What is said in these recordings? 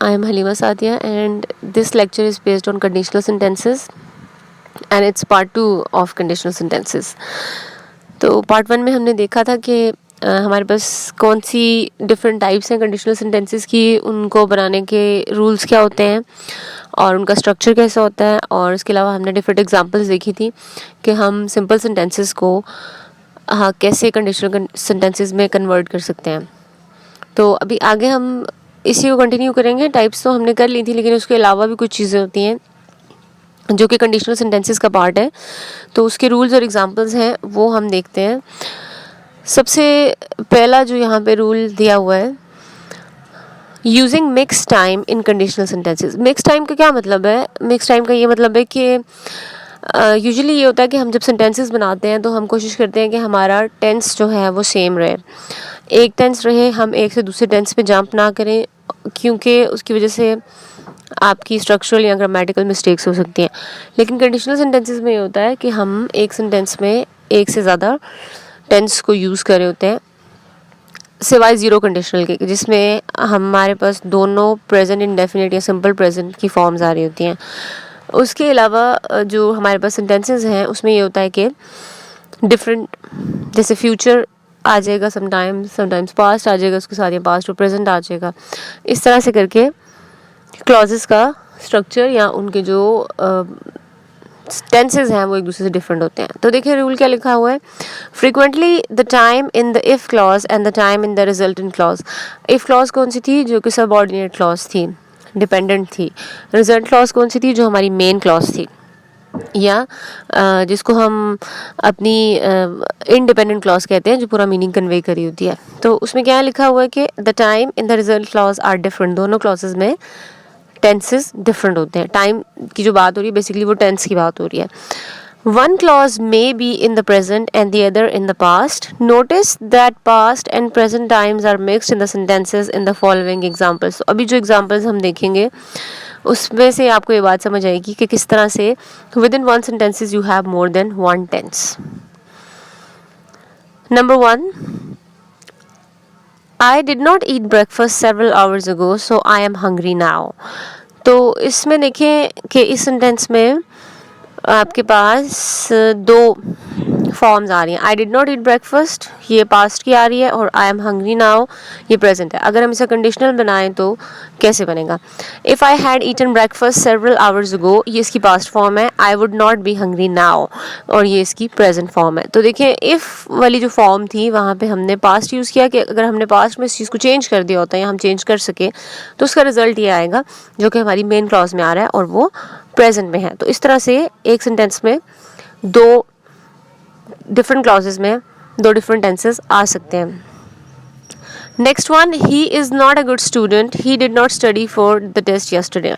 I am Halima Sadia and this lecture is based on conditional sentences and it's part 2 of conditional sentences. तो part 1 में हमने देखा था कि हमारे पास कौन सी डिफरेंट टाइप्स हैं कंडीशनल सेंटेंसेस की, उनको बनाने के रूल्स क्या होते हैं और उनका स्ट्रक्चर कैसा होता है, और इसके अलावा हमने डिफरेंट एग्जांपल्स देखी थी कि हम सिंपल सेंटेंसेस को कैसे कंडीशनल सेंटेंसेस में कन्वर्ट कर सकते हैं. तो अभी आगे हम इसी को कंटिन्यू करेंगे. टाइप्स तो हमने कर ली थी, लेकिन उसके अलावा भी कुछ चीज़ें होती हैं जो कि कंडीशनल सेंटेंसेस का पार्ट है. तो उसके रूल्स और एग्जांपल्स हैं वो हम देखते हैं. सबसे पहला जो यहाँ पे रूल दिया हुआ है, using mix time in conditional sentences. Mix time का क्या मतलब है? मिक्स टाइम का ये मतलब है कि यूजुअली ये होता है कि हम जब सेंटेंसेस बनाते हैं तो हम कोशिश करते हैं कि हमारा टेंस जो है वो सेम रहे. एक टेंस रहे, हम एक से दूसरे टेंस पे जंप ना करें, क्योंकि उसकी वजह से आपकी स्ट्रक्चरल या ग्रामेटिकल मिस्टेक्स हो सकती हैं. लेकिन कंडीशनल सेंटेंसेस में ये होता है कि हम एक सेंटेंस में एक से ज़्यादा टेंस को यूज़ कर रहे होते हैं, सिवाय ज़ीरो कंडीशनल के, जिसमें हमारे पास दोनों प्रेजेंट इंडेफिनिट या सिंपल प्रेजेंट की फॉर्म्स आ रही होती हैं. उसके अलावा जो हमारे पास सेंटेंसेस हैं उसमें ये होता है कि डिफरेंट, जैसे फ्यूचर आ जाएगा समटाइम्स पास्ट आ जाएगा, उसके साथ या पास्ट और प्रेजेंट आ जाएगा. इस तरह से करके क्लॉजेस का स्ट्रक्चर या उनके जो टेंसेज हैं वो एक दूसरे से डिफरेंट होते हैं. तो देखिए रूल क्या लिखा हुआ है. Frequently the time in the if clause and the time in the resultant clause. If clause कौन सी थी? जो कि सबऑर्डिनेट क्लॉज थी, डिपेंडेंट थी. रिजल्ट क्लॉज कौन सी थी? जो हमारी मेन क्लॉज थी, या जिसको हम अपनी इंडिपेंडेंट क्लॉज कहते हैं, जो पूरा मीनिंग कन्वे करी होती है. तो उसमें क्या लिखा हुआ है कि the time in the result clause are different. दोनों क्लॉजेज में टेंसेस डिफरेंट होते हैं. टाइम की जो बात हो रही है बेसिकली वो टेंस की बात हो रही है. One clause may be in the present and the other in the past. Notice that past and present times are mixed in the sentences in the following examples. So, अभी जो examples हम देखेंगे उसमें से आपको ये बात समझ आएगी कि किस तरह से within one sentences you have more than one tense. Number 1, I did not eat breakfast several hours ago, so I am hungry now. तो इसमें देखें कि इस सेंटेंस में आपके पास दो फॉर्म्स आ रही हैं. I did not eat breakfast ये पास्ट की आ रही है, और आई एम हंग्री नाउ ये प्रेजेंट है. अगर हम इसे कंडीशनल बनाएं तो कैसे बनेगा? If I had eaten breakfast several hours ago, ये इसकी पास्ट फॉर्म है. I would not be hungry now, और ये इसकी प्रेजेंट फॉर्म है. तो देखिए इफ़ वाली जो फॉर्म थी वहाँ पे हमने पास्ट यूज़ किया कि अगर हमने पास्ट में इस चीज़ को चेंज कर दिया होता है या हम चेंज कर सके तो उसका रिजल्ट ये आएगा जो कि हमारी मेन क्लॉज में आ रहा है और वो प्रेजेंट में है. तो इस तरह से एक सेंटेंस में दो डिफरेंट क्लॉजेस में दो डिफरेंट टेंसेस आ सकते हैं. Next one, he is not a good student, he did not study for the test yesterday.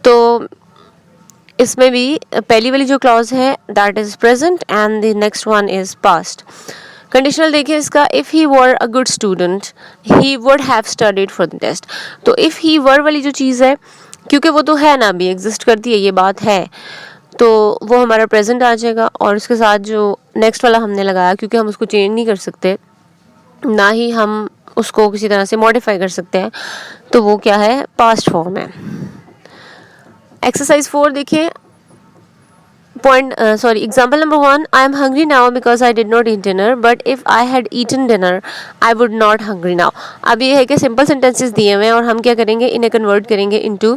तो इसमें भी पहली वाली जो क्लॉज है that is present and the next one is past. Conditional देखिए इसका, if he were a good student he would have studied for the test. तो इफ़ ही वर वाली जो चीज़ है, क्योंकि वो तो है ना, अभी एग्जिस्ट करती है, ये बात है, तो वो हमारा प्रेजेंट आ जाएगा. और उसके साथ जो नेक्स्ट वाला हमने लगाया, क्योंकि हम उसको चेंज नहीं कर सकते, ना ही हम उसको किसी तरह से मॉडिफाई कर सकते हैं, तो वो क्या है? पास्ट फॉर्म है. एक्सरसाइज 4 देखिए. Example number 1, I am hungry now because I did not eat dinner, but if I had eaten dinner I would not hungry now. अब ये है कि सिंपल सेंटेंसेस दिए हुए हैं और हम क्या करेंगे, इन्हें कन्वर्ट करेंगे into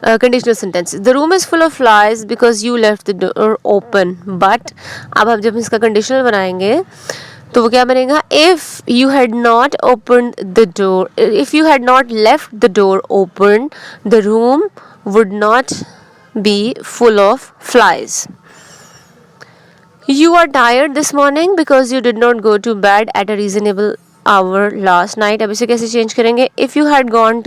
conditional sentences. The room is full of flies because you left the door open, but अब हम जब इसका कंडीशनल बनाएंगे तो वो क्या बनेगा? If you had not open the door, if you had not left the door open the room would not be full of flies. You are tired this morning because you did not go to bed at a reasonable hour last night. अब इसे कैसे change करेंगे? If you had gone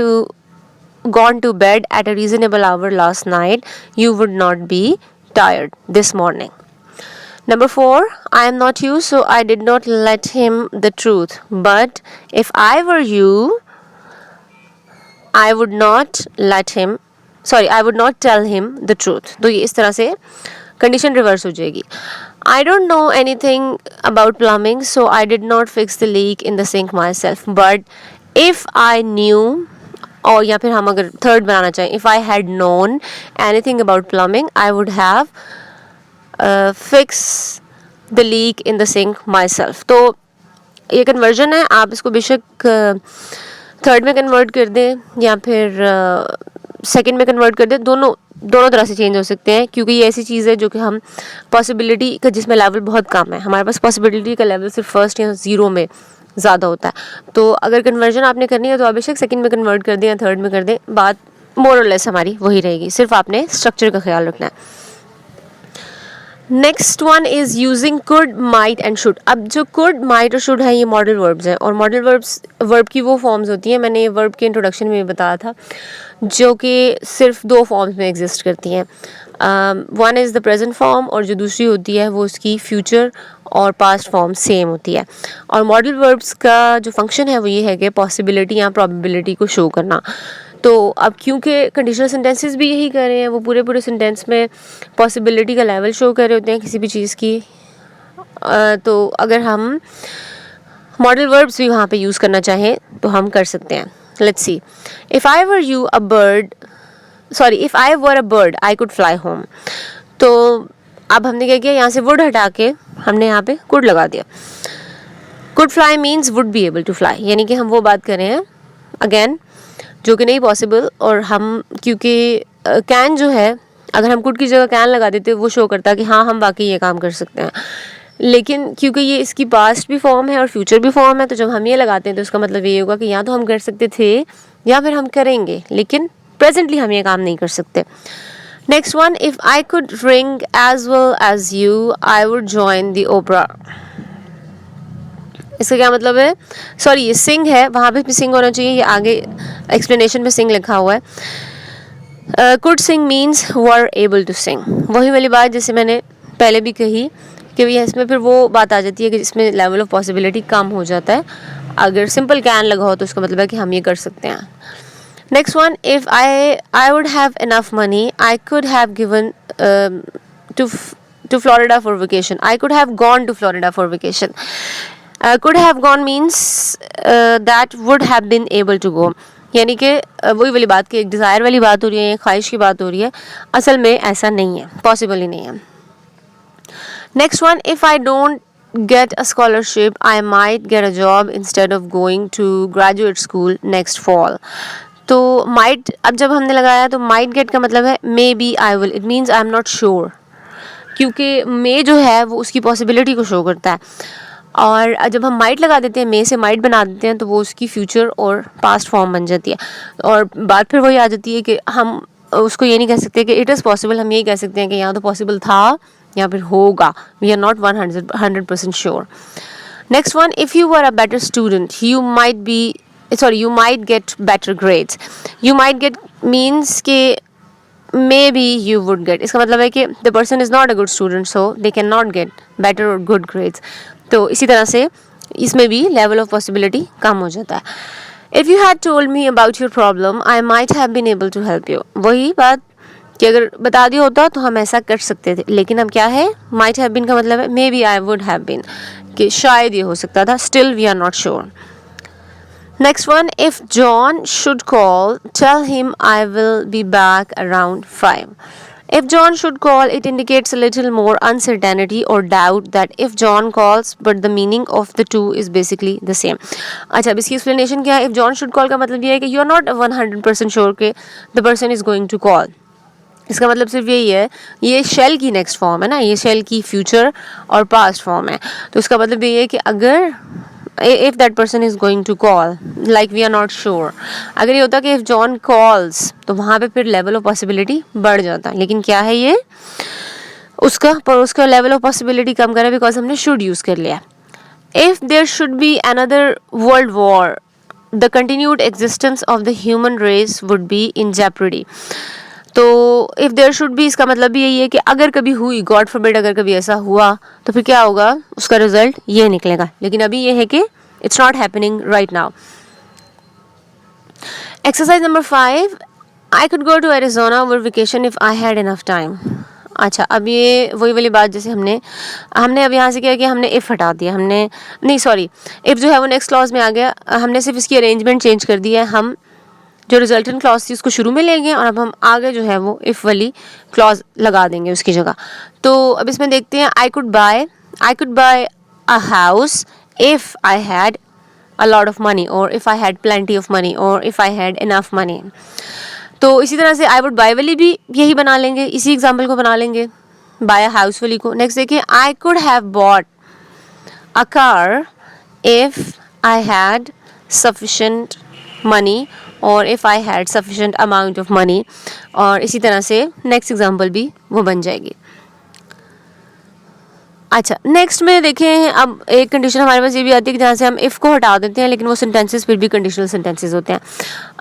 to bed at a reasonable hour last night, you would not be tired this morning. Number 4, I am not you, so I did not let him the truth. But if I were you, I would not tell him the truth. तो ये इस तरह से condition reverse हो जाएगी. I don't know anything about plumbing, so I did not fix the leak in the sink myself. But if I knew और या फिर हम अगर थर्ड बनाना चाहें, if I had known anything about plumbing I would have fix the leak in the sink myself. तो ये conversion है, आप इसको बेशक थर्ड में कन्वर्ट कर दें या फिर सेकंड में कन्वर्ट कर दें, दोनों तरह से चेंज हो सकते हैं, क्योंकि ये ऐसी चीज़ है जो कि हम पॉसिबिलिटी का जिसमें लेवल बहुत कम है, हमारे पास पॉसिबिलिटी का लेवल सिर्फ फर्स्ट या ज़ीरो में ज़्यादा होता है। तो अगर कन्वर्जन आपने करनी है तो आप बेशक सेकंड में कन्वर्ट कर दें या थर्ड में कर दें, बात मोर और लेस हमारी वही रहेगी, सिर्फ आपने स्ट्रक्चर का ख्याल रखना है। Next one is using could, might and should. अब जो कुड, माइट और शुड है ये मॉडल वर्ब्स हैं, और मॉडल वर्ब की वो फॉर्म्स होती हैं, मैंने वर्ब के इंट्रोडक्शन में बताया था, जो कि सिर्फ दो फॉर्म्स में एग्जिस्ट करती हैं। One is the present form, और जो दूसरी होती है वो उसकी फ्यूचर और पास्ट फॉर्म सेम होती है। और मॉडल वर्ब्स का जो फंक्शन है वो ये है कि पॉसिबिलिटी या प्रोबेबिलिटी को शो करना। तो अब क्योंकि कंडीशनल सेंटेंसेस भी यही कर रहे हैं, वो पूरे सेंटेंस में पॉसिबिलिटी का लेवल शो कर रहे होते हैं किसी भी चीज़ की, तो अगर हम मॉडल वर्ब्स भी वहाँ पे यूज़ करना चाहें तो हम कर सकते हैं। Let's see, if I were you a bird, sorry if I were a bird I could fly home. तो अब हमने क्या किया, यहाँ से वुड हटा के हमने यहाँ पे कुड लगा दिया। Could fly means would be able to fly, यानी कि हम वो बात कर रहे हैं अगेन जो कि नहीं पॉसिबल, और हम क्योंकि कैन जो है, अगर हम कुड की जगह कैन लगा देते वो शो करता कि हाँ हम वाकई ये काम कर सकते हैं, लेकिन क्योंकि ये इसकी पास्ट भी फॉर्म है और फ्यूचर भी फॉर्म है, तो जब हम ये लगाते हैं तो उसका मतलब ये होगा कि या तो हम कर सकते थे या फिर हम करेंगे, लेकिन प्रेजेंटली हम ये काम नहीं कर सकते। Next one, if I could ring as well as you I would join the opera. इसका क्या मतलब है, सॉरी ये सिंग है, वहाँ पे भी सिंग होना चाहिए, ये आगे एक्सप्लेनेशन में सिंग लिखा हुआ है। Could sing means were able to sing, वही वाली बात जैसे मैंने पहले भी कही कि भैया इसमें फिर वो बात आ जाती है कि जिसमें लेवल ऑफ पॉसिबिलिटी कम हो जाता है। अगर सिंपल कैन लगा हो तो उसका मतलब है कि हम ये कर सकते हैं। Next one, if I would have enough money I could have given to Florida for vacation, I could have gone to Florida for vacation. could have gone means that would have been able to go, यानी कि वही वाली बात की एक desire वाली बात हो रही है, ख्वाहिश की बात हो रही है, असल में ऐसा नहीं है, पॉसिबल ही नहीं है। Next one, if I don't get a scholarship I might get a job instead of going to graduate school next fall। तो might अब जब हमने लगाया तो might get का मतलब है maybe I will, it means I am not sure, क्योंकि may जो है वो उसकी possibility को शो करता है, और जब हम माइट लगा देते हैं, मे से माइट बना देते हैं, तो वो उसकी फ्यूचर और पास्ट फॉर्म बन जाती है, और बात फिर वही आ जाती है कि हम उसको ये नहीं कह सकते कि इट इज़ पॉसिबल, हम यही कह सकते हैं कि यहाँ तो पॉसिबल था या फिर होगा, we are not 100% sure. Next one, if you were a better student you might get better grades. You might get means के may be you would get, इसका मतलब है कि the person is not a good student so they can not get better और good grades. तो इसी तरह से इसमें भी लेवल ऑफ पॉसिबिलिटी कम हो जाता है। If you had told me about your problem I might have been able to help you, वही बात कि अगर बता दिया होता तो हम ऐसा कर सकते थे, लेकिन अब क्या है, माइट हैव बीन का मतलब है maybe I would have been, कि शायद ये हो सकता था, still we are not sure. Next one, if John should call tell him I will be back around 5। If John should call, it indicates a little more uncertainty or doubt that if John calls, but the meaning of the two is basically the same। अच्छा, अब इसकी explanation क्या है? If John should call का मतलब ये है कि you are not 100% sure कि the person is going to call। इसका मतलब सिर्फ यही है, ये शेल की नेक्स्ट फॉर्म है ना, ये शेल की फ्यूचर और पास्ट फॉर्म है, तो इसका मतलब ये है कि अगर if that person is going to call, like we are not sure, अगर ये होता कि if John calls तो वहाँ पे फिर लेवल ऑफ पॉसिबिलिटी बढ़ जाता, लेकिन क्या है ये उसका लेवल ऑफ पॉसिबिलिटी कम करा बिकॉज हमने शुड यूज़ कर लिया। If there should be another world war the continued existence of the human race would be in jeopardy. तो इफ़ देयर शुड बी इसका मतलब भी यही है कि अगर कभी हुई, गॉड फॉरबिड अगर कभी ऐसा हुआ तो फिर क्या होगा, उसका रिजल्ट ये निकलेगा, लेकिन अभी ये है कि it's not happening right now. Exercise number 5, I could go to Arizona over vacation if I had enough time. अच्छा, अब ये वही वाली बात जैसे हमने अब यहाँ से क्या कि हमने इफ़ हटा दिया, इफ़ जो है वो नेक्स्ट क्लॉज में आ गया, हमने सिर्फ इसकी अरेंजमेंट चेंज कर दी है, हम जो रिजल्टेंट क्लॉज थी उसको शुरू में लेंगे और अब हम आगे जो है वो इफ़ वाली क्लॉज लगा देंगे उसकी जगह। तो अब इसमें देखते हैं, I could bye a house if I had a lot of money, or if I had plenty of money, or if I had enough money। तो इसी तरह से आई वुड बाय वाली भी यही बना लेंगे, इसी एग्जाम्पल को बना लेंगे बाय अ हाउस वाली को। नेक्स्ट देखिए, I could have bought a car if I had sufficient money, और if I had sufficient amount of money, और इसी तरह से नेक्स्ट एग्जाम्पल भी वो बन जाएगी। अच्छा, नेक्स्ट में देखें, अब एक कंडीशन हमारे पास ये भी आती है कि जहाँ से हम इफ़ को हटा देते हैं लेकिन वो सेंटेंसेस फिर भी कंडीशनल सेंटेंसेस होते हैं।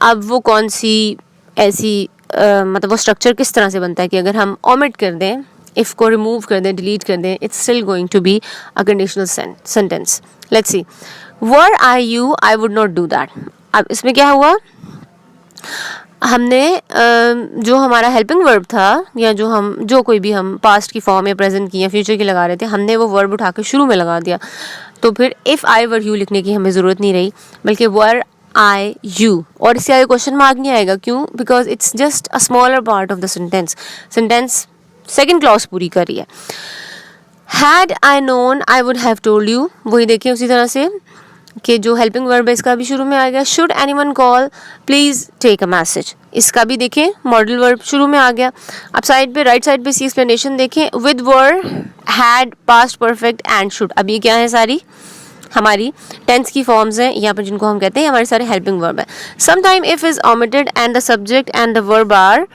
अब वो कौन सी ऐसी मतलब वो स्ट्रक्चर किस तरह से बनता है कि अगर हम ओमिट कर दें, इफ़ को रिमूव कर दें, डिलीट कर दें, it's still going to be a conditional sentence. Let's see, were are you, I would not do that. अब इसमें क्या हुआ, हमने जो हमारा हेल्पिंग वर्ब था, या जो कोई भी हम पास्ट की फॉर्म या प्रेजेंट की या फ्यूचर की लगा रहे थे, हमने वो वर्ब उठा के शुरू में लगा दिया। तो फिर इफ़ आई वर यू लिखने की हमें ज़रूरत नहीं रही, बल्कि वर आई यू, और इससे आगे क्वेश्चन मार्क नहीं आएगा। क्यों? Because it's just a smaller part of the sentence second clause पूरी कर रही है। Had I known I would have told you, वही देखिए उसी तरह से कि जो हेल्पिंग वर्ब है इसका भी शुरू में आ गया। Should anyone call please take a message, इसका भी देखें मॉडल वर्ब शुरू में आ गया। अब साइड पे राइट साइड पे सी एक्सप्लेनेशन देखें, with were, had, past perfect and should. अब ये क्या है, सारी हमारी टेंस की फॉर्म्स हैं यहाँ पर, जिनको हम कहते हैं हमारे सारे हेल्पिंग वर्ब है। Some time if is omitted and the subject and the verb are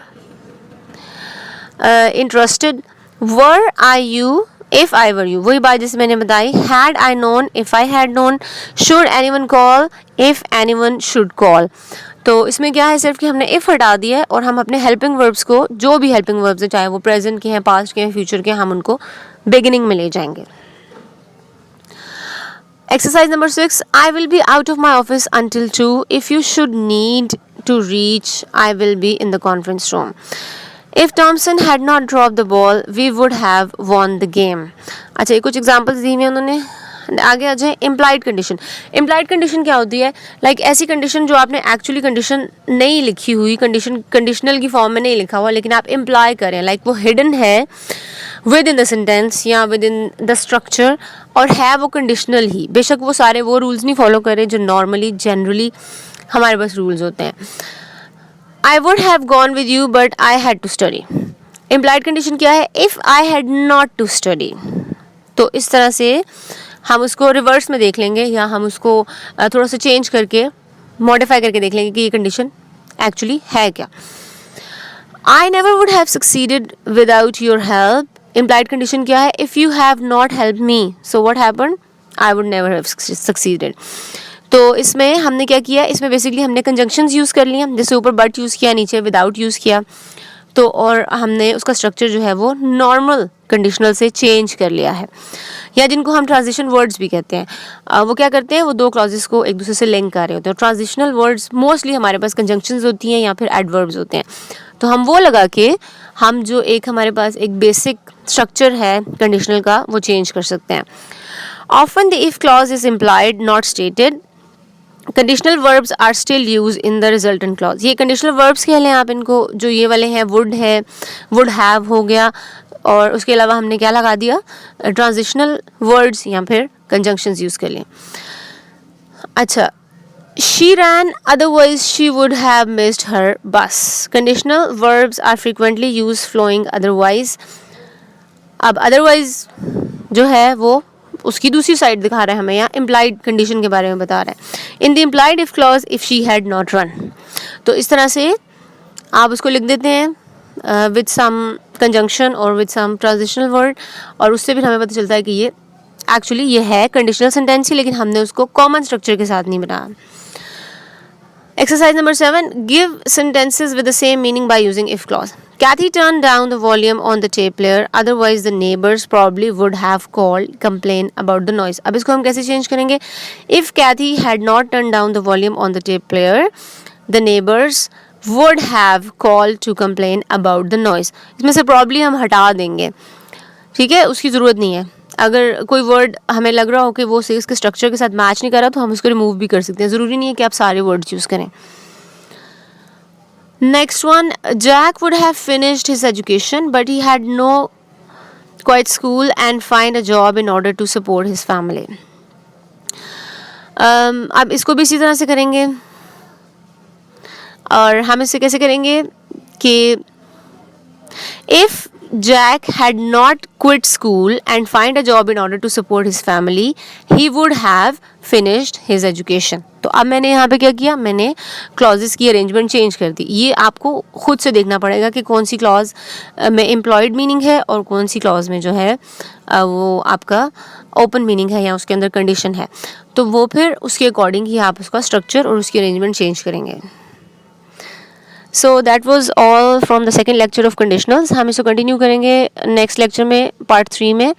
interested. Were are you if I were you, वही बात जैसे मैंने बताई। Had I known if I had known. Should anyone call if anyone should call. तो इसमें क्या है, सिर्फ कि हमने इफ़ हटा दिया है और हम अपने हेल्पिंग वर्ब्स को, जो भी हेल्पिंग वर्ब्स हैं, चाहे वो प्रेजेंट के हैं, पास्ट के हैं, फ्यूचर के हैं, हम उनको बिगिनिंग में ले जाएंगे। Exercise number 6, I will be out of my office until 2। If you should need to reach, I will be in the conference room. If Thompson had not dropped the ball, we would have won the game। अच्छा, ये कुछ examples दी हुई हैं उन्होंने। आगे आ जाए, implied condition. Implied condition क्या होती है? लाइक ऐसी कंडीशन जो आपने एक्चुअली कंडीशन नहीं लिखी हुई, कंडीशनल की फॉर्म में नहीं लिखा हुआ, लेकिन आप इम्प्लाई करें, लाइक वो हिडन है विद इन द सेंटेंस या विद इन द स्ट्रक्चर, और है वो कंडीशनल ही। बेशक वो सारे वो रूल्स नहीं फॉलो करें जो नॉर्मली जनरली हमारे पास रूल्स होते हैं। I would have gone with you but I had to study। Implied condition क्या है? If I had not to study। तो इस तरह से हम उसको रिवर्स में देख लेंगे, या हम उसको थोड़ा सा चेंज करके मॉडिफाई करके देख लेंगे कि ये कंडीशन एक्चुअली है क्या। I never would have succeeded without your help। Implied condition क्या है? If you have not helped me, so what happened? I would never have succeeded। तो इसमें हमने क्या किया, इसमें बेसिकली हमने कंजंक्शंस यूज़ कर लिए, जैसे ऊपर बट यूज़ किया, नीचे विदाउट यूज़ किया। तो और हमने उसका स्ट्रक्चर जो है वो नॉर्मल कंडीशनल से चेंज कर लिया है, या जिनको हम ट्रांजिशन वर्ड्स भी कहते हैं। वो क्या करते हैं, वो दो क्लॉजेस को एक दूसरे से लिंक कर रहे होते हैं। ट्रांजिशनल वर्ड्स मोस्टली हमारे पास कंजंक्शंस होती हैं या फिर एडवर्ब्स होते हैं। तो हम वो लगा के हम जो एक हमारे पास एक बेसिक स्ट्रक्चर है कंडीशनल का, वो चेंज कर सकते हैं। Often the if clause is implied not stated. Conditional verbs are still use in the resultant clause. ये कंडीशनल वर्ब्स कह लें आप इनको, जो ये वाले हैं, वुड है, वुड हैव हो गया, और उसके अलावा हमने क्या लगा दिया, ट्रांजिशनल वर्ड्स या फिर कंजंक्शंस यूज़ कर लें। अच्छा, she ran otherwise she would have missed her bus. Conditional verbs are frequently used following otherwise. अब अदरवाइज जो है वो उसकी दूसरी साइड दिखा रहा है हमें, यहाँ इम्प्लाइड कंडीशन के बारे में बता रहा है। In the implied if clause if she had not run. तो इस तरह से आप उसको लिख देते हैं विद सम कंजंक्शन और विद सम ट्रांजिशनल वर्ड, और उससे भी हमें पता चलता है कि ये एक्चुअली ये है कंडीशनल सेंटेंस ही, लेकिन हमने उसको कॉमन स्ट्रक्चर के साथ नहीं बनाया। Exercise number 7, give sentences with the same meaning by using if clause। Kathy turned down the volume on the tape player, otherwise the neighbors probably would have called, complain about the noise। अब इसको हम कैसे change करेंगे? If Kathy had not turned down the volume on the tape player, the neighbors would have called to complain about the noise। इसमें से probably हम हटा देंगे, ठीक है, उसकी ज़रूरत नहीं है। अगर कोई वर्ड हमें लग रहा हो कि वो इसके स्ट्रक्चर के साथ मैच नहीं कर रहा, तो हम उसको रिमूव भी कर सकते हैं। ज़रूरी नहीं है कि आप सारे वर्ड्स यूज़ करें। Next one, Jack would have finished his education, but he had no quit school and find a job in order to support his family. अब इसको भी इसी तरह से करेंगे, और हम इसे कैसे करेंगे कि if Jack had not quit school and find a job in order to support his family, he would have finished his education. तो अब मैंने यहाँ पे क्या किया, मैंने क्लॉजेस की अरेंजमेंट चेंज कर दी. ये आपको खुद से देखना पड़ेगा कि कौन सी क्लॉज में एम्प्लॉयड मीनिंग है और कौन सी क्लॉज में जो है वो आपका ओपन मीनिंग है या उसके अंदर कंडीशन है. तो वो फिर उसके अकॉर्डिंग ही आप उसका स्ट्रक्चर और उसकी अरेंजमेंट चेंज करेंगे. So that was all from the second lecture of conditionals. हम इसको कंटिन्यू करेंगे नेक्स्ट लेक्चर में, पार्ट 3 में.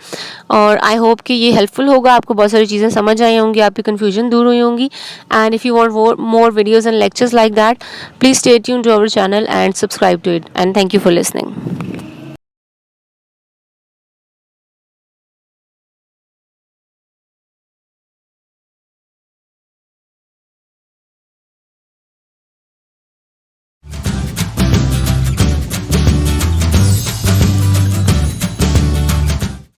और आई होप कि ये हेल्पफुल होगा, आपको बहुत सारी चीज़ें समझ आई होंगी, आपकी कन्फ्यूजन दूर हुई होंगी. And if you want more videos and lectures like that, please stay tuned to our channel and subscribe to it. And thank you for listening.